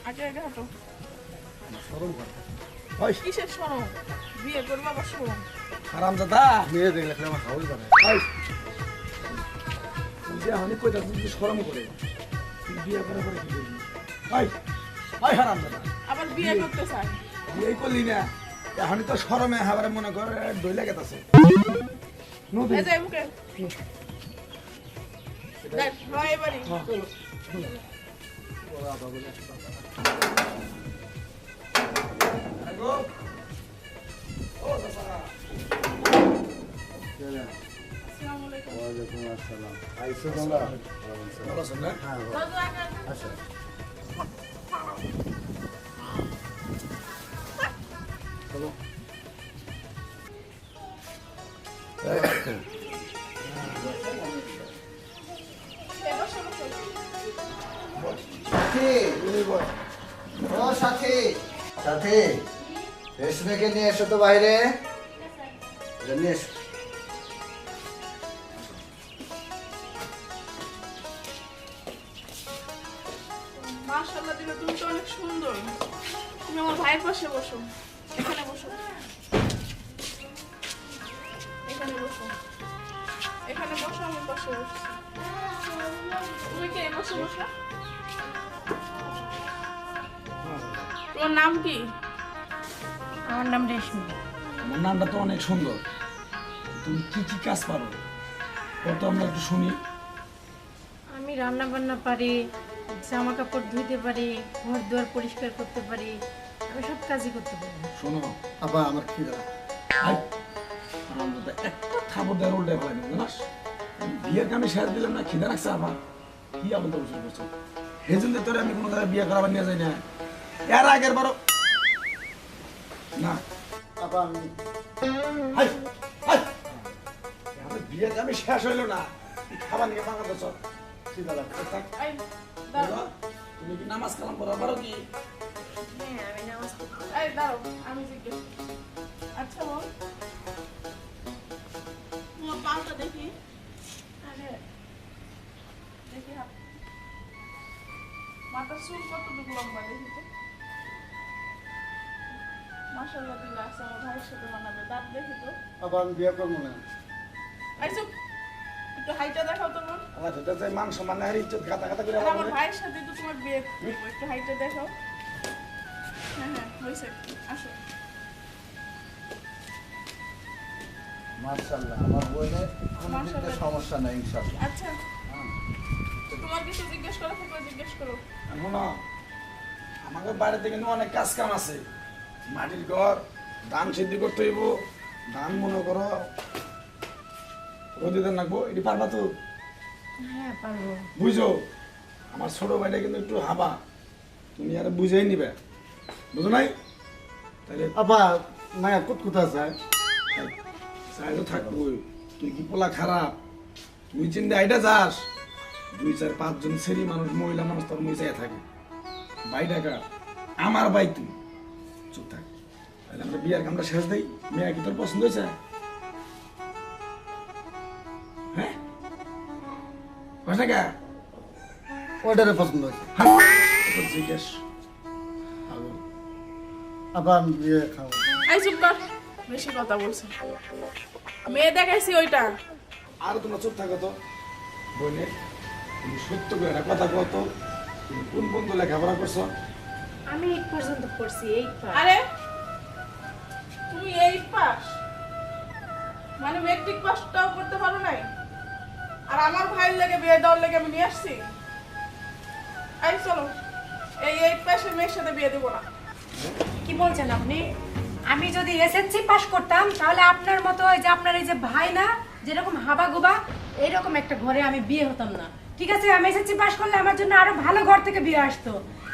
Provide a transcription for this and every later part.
আগে আগে হাঁটো। শরম কর ওই কিসের শরম? বিয়ে করবো আবার শরম? হারামজাদা মেয়ে দেখলে আমার হাউল করে ওই তুই এখনই কই যাচ্ছিস তুই শরম করে তুই বিয়ে করে করে কি করবি ওই ওই হারামজাদা আবার বিয়ে করতে চাই? বিয়ে করলি না এখনই তো শরমে হাবারে মনে কর ডইলা গেতাছে নদী এই যে মুখে দেখ হয় এবারে চলো ওরা বাবা বলে আগো ও দাদা আসসালামু আলাইকুম। ওয়ালাইকুম আসসালাম। আইসো তোমরা? ভালো আছেন না হ্যাঁ, দাদু আগে আসো। চলো বসো বসো। সাথী, ও সাথী, সাথী, রেশমিকে নিয়ে এসো তো বাইরে। এটা নিয়ে এসো। মাশাআল্লাহ দিলে তুমি তো অনেক সুন্দর। তুমি আমার ভাইয়ের পাশে বসো। এখানে বসো। এখানে বসো। এখানে বসো, আমার পাশে বসো। তুমি কে বসে বসো? তোমার নাম কি? আমার নাম রেশমি। আমার নামটা তো অনেক সুন্দর তুমি কি কি কাজ পারো কত আমরা একটু শুনি আমি রান্না বান্না পারি, জামা কাপড় ধুইতে পারি, ঘর দুয়ার পরিষ্কার করতে পারি, আমি সব কাজই করতে পারি। শোনো আপা আমার খিদা। আই আমরা তো একটা খাবার দেওয়ার উল্টে ফেলাই না জানাস বিয়ের কামে শেষ দিলাম না খিদা রাখছে আমার কি আমাদের ওষুধ করছো সেই জন্য তোরে আমি কোনো জায়গায় বিয়ে করাবার নিয়ে যাই না এর আগের বারো না আপা আমি হাই হাই আমাদের বিয়ের কামে শেষ হইলো না তুই খাবার নিয়ে ভাঙা তো চল খিদা লাগছে। এই দাঁড়াও। তুমি কি নামাজ কালাম পড়া পারো কি হ্যাঁ, আমি নামাজ পড়ি। এই দাঁড়াও, আমি জিজ্ঞেস করি। আচ্ছা বল, তোমার পাটা দেখি। আরে দেখি হাত। মাথার চুল কতটুকু লম্বা দেখি তো। মাশাআল্লাহ দিল্লাহ আছে, আমার ভাইয়ের সাথে মানাবে। দাঁত দেখি তো। আপা আমি বিয়ে করবো না। এই চুপ, একটু হাইটা দেখাও তোমার। আমার যেটা চাই মান সম্মান না ইজ্জত গাতা গাতা করে আর আমার আমার ভাইয়ের সাথে তো তোমার বিয়ে করবো। একটু হাইটা দেখাও। হ্যাঁ হ্যাঁ হয়েছে, আসো। মাশাআল্লাহ আমার বোনের কোনো দিকে মাশাআল্লাহ। সমস্যা নাই ইনশাআল্লাহ। আচ্ছা, তো তোমার কিছু জিজ্ঞেস করো, থাকলে জিজ্ঞেস করো। শোনো আমাদের বাড়িতে কিন্তু অনেক কাজ কাম আছে মাটির ঘর ধান সিদ্ধি করতে হইব ধান মনে করো রোদে ধান রাখবো এটি পারবা তো হ্যাঁ, পারবো। বুঝো আমার ছোট ভাইটা কিন্তু একটু হাবা তুমি আর বুঝেই নিবে বুঝো নাই তাহলে আপা মায়া কোথা যায়? চাই তো থাকবোই তুই কি পোলা খারাপ তুই চিন্তা আইটা যাস 2-4-5 জন ছেলে মানুষ মহিলা মানুষ তোর মুই চাই থাকে ভাই টাকা আমার ভাই তুই চুপ থাক তাহলে আমরা বিয়ার কামটা শেষ দেই মেয়ে কি তোর পছন্দ হয়েছে হ্যাঁ কয় টাকা ওইটারে পছন্দ হয়েছে। তোর জিজ্ঞেস আলো আপা আমি বিয়ে খাবো। এই চুপ কর, বেশি কথা বলছে। মেয়ে দেখাইছি ওইটা। আর তোমরা চুপ থাকো তো বইনে তুমি সত্য করে একটা কথা কও তো তুমি কোন বন্ধু লেখাপড়া করছো আমি 8 পর্যন্ত পড়ছি, 8 পাস। আরে তুমি 8 পাস মানে মেট্রিক পাসটাও করতে পারো নাই? আর আমার ভাইয়ের লেগে বিয়ে দেওয়ার লেগে আমি নিয়ে আসছি। এই চলো, এই 8 পাসের মেয়ের সাথে বিয়ে দেবো না। কি বলছেন আপনি? আমি যদি এসএসসি পাস করতাম তাহলে আপনার মতো ওই যে আপনার এই যে ভাই না যেরকম হাবা গোবা এইরকম একটা ঘরে আমি বিয়ে হতাম না। ঠিক আছে, আমি এসএসসি পাস করলে আমার জন্য আরো ভালো ঘর থেকে বিয়ে আসতো।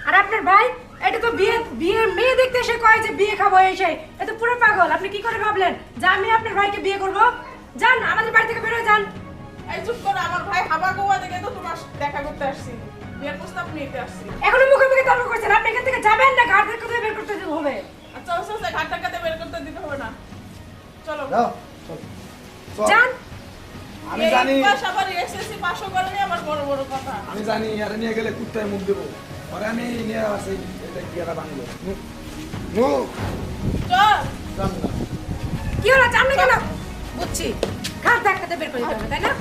আর আপনার ভাই এটা তো বিয়ের মেয়ে দেখতে এসে কয় যে বিয়ে খাবো এসে, এ তো পুরো পাগল। আপনি কি করে ভাবলেন যে আমি আপনার ভাইকে বিয়ে করব? যান আমাদের বাড়ি থেকে বের হয়ে যান। এই চুপ করো, আমার ভাই হাবা গোয়া দেখে তো তোমার দেখা করতে আসছি, বিয়ের প্রস্তাব নিতে আসছি। এখনো মুখে মুখে তর্ক করছেন, আপনি এখান থেকে যাবেন না ঘাট থেকে বের করতে হবে? আচ্ছা আচ্ছা আচ্ছা, ঘাট টাকাতে বের করতে দিতে হবে না। চলো যাও চল। যান। আমি জানি এই পাস আবার এসএসসি পাসও করেনি, আবার বড় বড় কথা। আমি জানি আর নিয়ে গেলে কুত্তায় মুখ দেবো পরে আমি নিয়ে আসি এটা কি একটা বাংলো নু চল চল না। কি হলো জানলে কেন বুঝছি ঘাট ধাক্কাতে বের করে দিতে হবে তাই না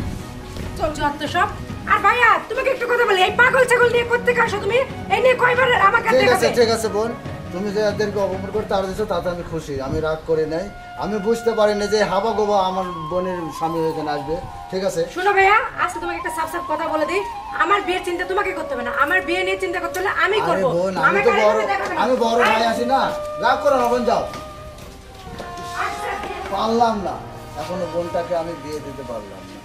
চল যত সব আর ভাইয়া তোমাকে একটু কথা বলি এই পাগল ছাগল নিয়ে করতে আসো তুমি এই নিয়ে কয়বার আমাকে দেখাবে ঠিক আছে বোন, তুমি যে এদেরকে অপমান করতে পারছো তাতে আমি খুশি, আমি রাগ করে নাই। আমি বুঝতে পারিনি যে হাবা গোবা আমার বোনের স্বামী এখানে আসবে। ঠিক আছে শোনো ভাইয়া আজকে তোমাকে একটা সাফ সাফ কথা বলে দিই আমার বিয়ের চিন্তা তোমাকে করতে হবে না আমার বিয়ে নিয়ে চিন্তা করতে হলে আমি আরে করব বোন, আমি তো বড়, আমি বড় ভাই আছি না, রাগ করো না বোন, যাও। পারলাম না, এখনো বোনটাকে আমি বিয়ে দিতে পারলাম না।